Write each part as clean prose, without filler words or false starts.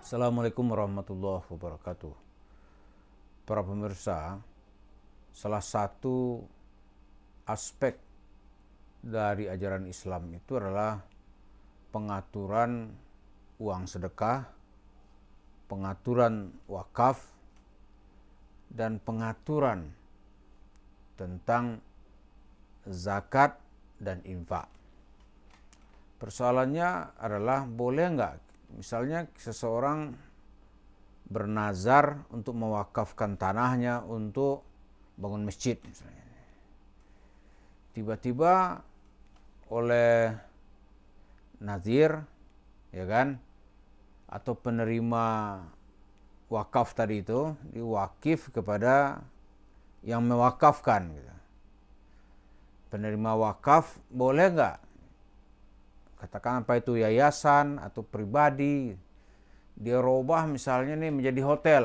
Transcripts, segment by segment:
Assalamualaikum warahmatullahi wabarakatuh. Para pemirsa, salah satu aspek dari ajaran Islam itu adalah pengaturan uang sedekah, pengaturan wakaf, dan pengaturan tentang zakat dan infak. Persoalannya adalah boleh nggak misalnya seseorang bernazar untuk mewakafkan tanahnya untuk bangun masjid misalnya. Tiba-tiba oleh nazir, ya kan, atau penerima wakaf tadi itu diwakif kepada yang mewakafkan gitu. Penerima wakaf boleh nggak, katakan apa itu yayasan atau pribadi, dia robah misalnya nih menjadi hotel,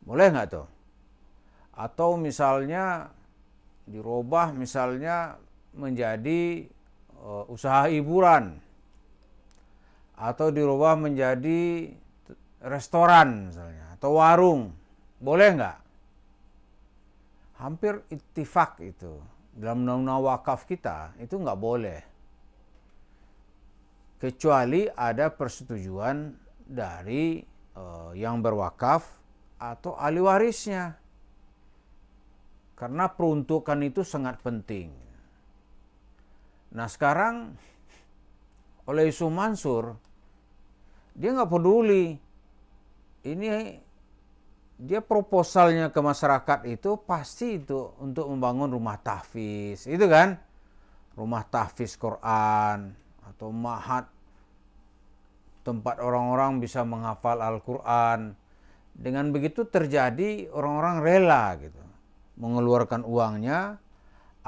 boleh nggak tuh? Atau misalnya dirubah misalnya menjadi usaha hiburan, atau dirubah menjadi restoran misalnya, atau warung, boleh nggak? Hampir ittifak itu. Dalam undang-undang wakaf kita itu nggak boleh. Kecuali ada persetujuan dari yang berwakaf atau ahli warisnya. Karena peruntukan itu sangat penting. Nah sekarang oleh Yusuf Mansur, dia nggak peduli. Ini dia proposalnya ke masyarakat itu pasti itu untuk membangun rumah tahfiz, itu kan? Rumah tahfiz Quran atau ma'had tempat orang-orang bisa menghafal Al-Quran. Dengan begitu terjadi orang-orang rela gitu, mengeluarkan uangnya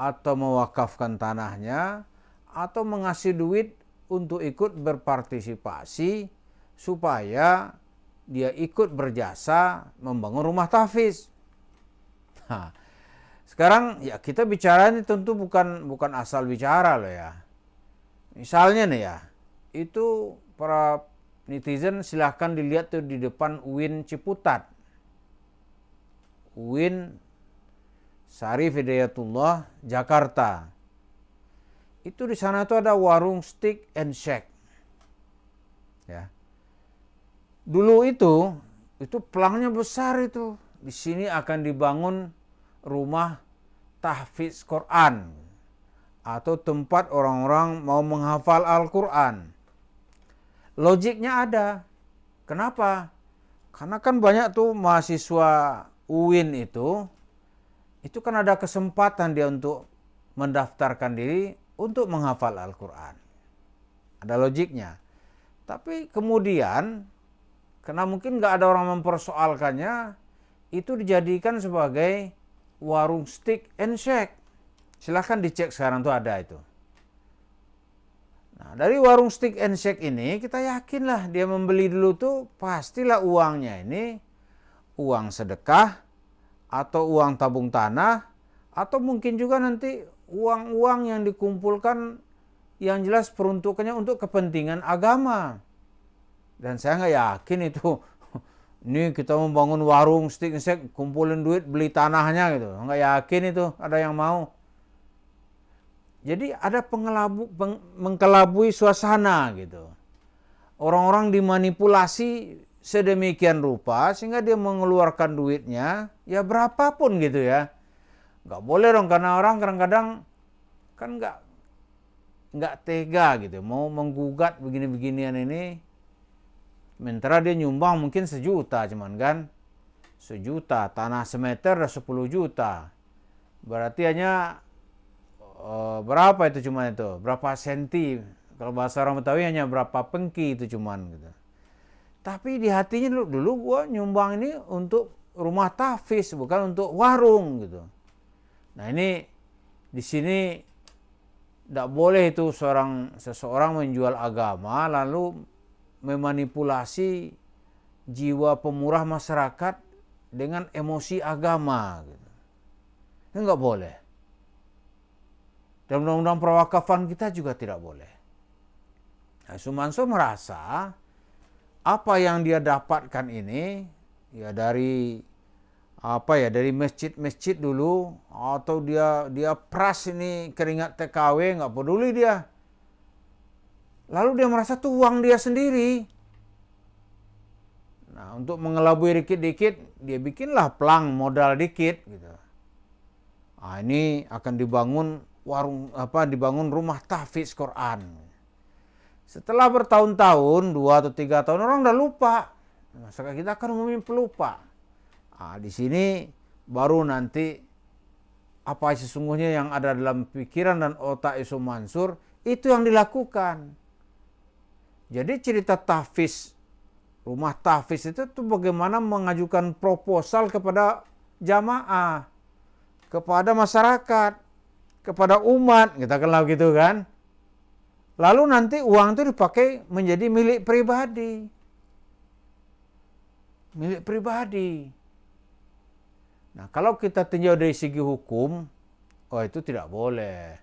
atau mewakafkan tanahnya atau mengasih duit untuk ikut berpartisipasi supaya dia ikut berjasa membangun rumah tahfiz. Nah, sekarang ya kita bicara ini tentu bukan asal bicara loh ya. Misalnya nih ya, itu para netizen silahkan dilihat tuh di depan UIN Ciputat. UIN Syarif Hidayatullah Jakarta. Itu di sana tuh ada warung steak and shake. Ya. Dulu itu pelangnya besar itu. Di sini akan dibangun rumah tahfiz Quran atau tempat orang-orang mau menghafal Al-Quran. Logiknya ada. Kenapa? Karena kan banyak tuh mahasiswa UIN itu kan ada kesempatan dia untuk mendaftarkan diri untuk menghafal Al-Quran. Ada logiknya. Tapi kemudian karena mungkin nggak ada orang mempersoalkannya, itu dijadikan sebagai warung steak and shake. Silahkan dicek sekarang tuh ada itu. Nah, dari warung steak and shake ini kita yakinlah dia membeli dulu tuh pastilah uangnya ini uang sedekah atau uang tabung tanah atau mungkin juga nanti uang-uang yang dikumpulkan yang jelas peruntukannya untuk kepentingan agama. Dan saya nggak yakin itu, ini kita membangun warung steak and shake, kumpulin duit beli tanahnya gitu. Nggak yakin itu ada yang mau. Jadi ada mengkelabui suasana gitu. Orang-orang dimanipulasi sedemikian rupa sehingga dia mengeluarkan duitnya ya berapapun gitu ya. Nggak boleh dong, karena orang kadang-kadang kan nggak tega gitu, mau menggugat begini-beginian ini. Sementara dia nyumbang mungkin 1 juta cuman kan. 1 juta, tanah semeter udah 10 juta. Berarti hanya berapa itu cuman itu? Berapa senti? Kalau bahasa orang Betawi hanya berapa pengki itu cuman gitu. Tapi di hatinya dulu gua nyumbang ini untuk rumah tahfiz bukan untuk warung gitu. Nah ini di sini tidak boleh itu seseorang menjual agama lalu memanipulasi jiwa pemurah masyarakat dengan emosi agama gitu. Itu nggak boleh. Dalam undang-undang perwakafan kita juga tidak boleh. Nah, Sumanso merasa apa yang dia dapatkan ini ya dari dari masjid-masjid dulu, atau dia peras ini keringat TKW, nggak peduli dia. Lalu dia merasa tuh uang dia sendiri. Nah, untuk mengelabui dikit-dikit, dia bikinlah pelang modal dikit gitu. Nah, ini akan dibangun dibangun rumah tahfiz Quran. Setelah bertahun-tahun, 2 atau 3 tahun, orang udah lupa. Maka kita kan umumnya pelupa. Nah, di sini baru nanti apa sesungguhnya yang ada dalam pikiran dan otak Yusuf Mansur, itu yang dilakukan. Jadi cerita tahfiz, rumah tahfiz itu tuh bagaimana mengajukan proposal kepada jamaah, kepada masyarakat, kepada umat, kita kenal gitu kan. Lalu nanti uang itu dipakai menjadi milik pribadi. Milik pribadi. Nah, kalau kita tinjau dari segi hukum, itu tidak boleh.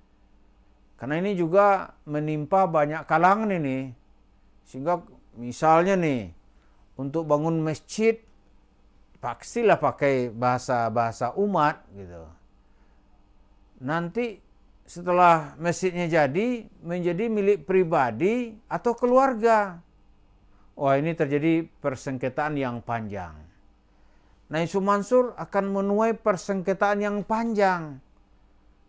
Karena ini juga menimpa banyak kalangan ini. Sehingga misalnya nih, untuk bangun masjid, pastilah pakai bahasa umat gitu. Nanti setelah masjidnya jadi, menjadi milik pribadi atau keluarga. Wah, ini terjadi persengketaan yang panjang. Nah, Yusuf Mansur akan menuai persengketaan yang panjang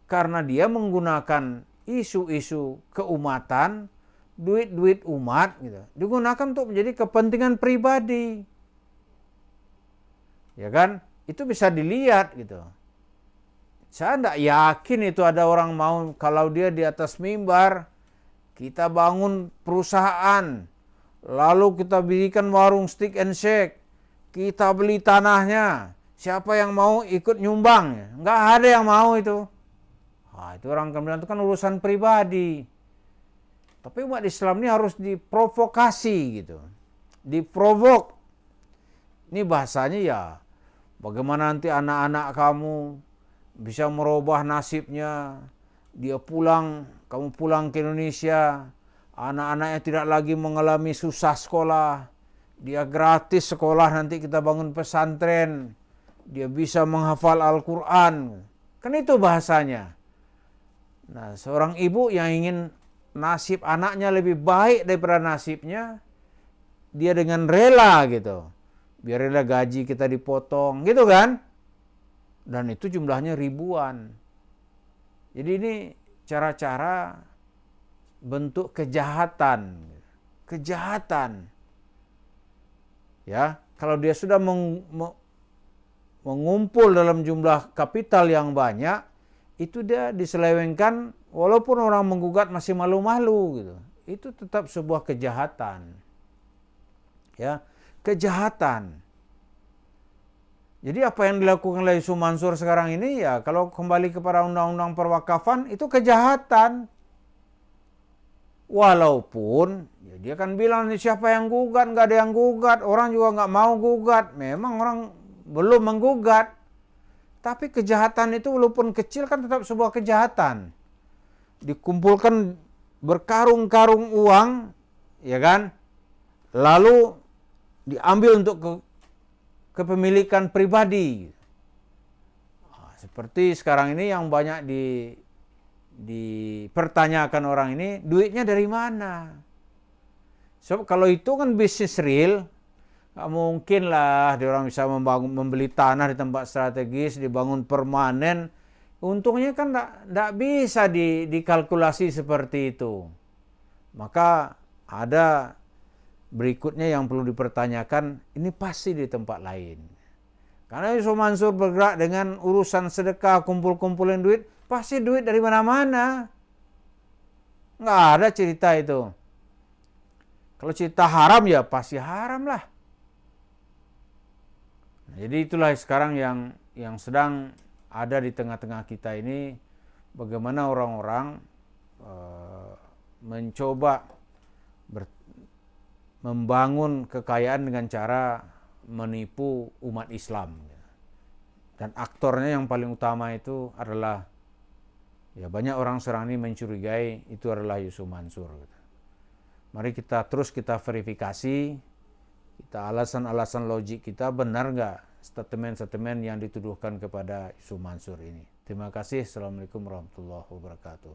karena dia menggunakan isu-isu keumatan, duit-duit umat gitu, digunakan untuk menjadi kepentingan pribadi. Ya kan? Itu bisa dilihat gitu. Saya tidak yakin itu ada orang mau kalau dia di atas mimbar, kita bangun perusahaan, lalu kita berikan warung steak and shake, kita beli tanahnya, siapa yang mau ikut nyumbang? Nggak ada yang mau itu. Nah, itu orang akan bilang itu kan urusan pribadi. Tapi umat Islam ini harus diprovokasi gitu. Diprovok. Ini bahasanya ya, bagaimana nanti anak-anak kamu bisa merubah nasibnya. Dia pulang, kamu pulang ke Indonesia, anak-anaknya tidak lagi mengalami susah sekolah. Dia gratis sekolah, nanti kita bangun pesantren. Dia bisa menghafal Al-Quran. Kan itu bahasanya. Nah, seorang ibu yang ingin nasib anaknya lebih baik daripada nasibnya, dia dengan rela gitu. Biar rela gaji kita dipotong, gitu kan. Dan itu jumlahnya ribuan. Jadi ini cara-cara bentuk kejahatan. Kejahatan. Ya, kalau dia sudah mengumpul dalam jumlah kapital yang banyak, itu dia diselewengkan walaupun orang menggugat masih malu-malu gitu. Itu tetap sebuah kejahatan. Ya, kejahatan. Jadi apa yang dilakukan oleh Yusuf Mansur sekarang ini ya kalau kembali kepada undang-undang perwakafan itu kejahatan. Walaupun ya dia kan bilang siapa yang gugat, nggak ada yang gugat, orang juga nggak mau gugat. Memang orang belum menggugat. Tapi kejahatan itu walaupun kecil kan tetap sebuah kejahatan. Dikumpulkan berkarung-karung uang, ya kan? Lalu diambil untuk kepemilikan pribadi. Seperti sekarang ini yang banyak dipertanyakan orang ini, duitnya dari mana? So, kalau itu kan bisnis real, nggak mungkin lah dia orang bisa membeli tanah di tempat strategis, dibangun permanen. Untungnya kan nggak bisa dikalkulasi seperti itu. Maka ada berikutnya yang perlu dipertanyakan, ini pasti di tempat lain. Karena Yusuf Mansur bergerak dengan urusan sedekah, kumpul-kumpulin duit, pasti duit dari mana-mana. Nggak ada cerita itu. Kalau cerita haram ya pasti haram lah. Nah, jadi itulah sekarang yang sedang ada di tengah-tengah kita ini. Bagaimana orang-orang mencoba membangun kekayaan dengan cara menipu umat Islam. Dan aktornya yang paling utama itu adalah, ya banyak orang sekarang ini mencurigai itu adalah Yusuf Mansur. Mari kita terus verifikasi alasan-alasan logik kita benar nggak statement-statement yang dituduhkan kepada Yusuf Mansur ini. Terima kasih. Assalamualaikum warahmatullahi wabarakatuh.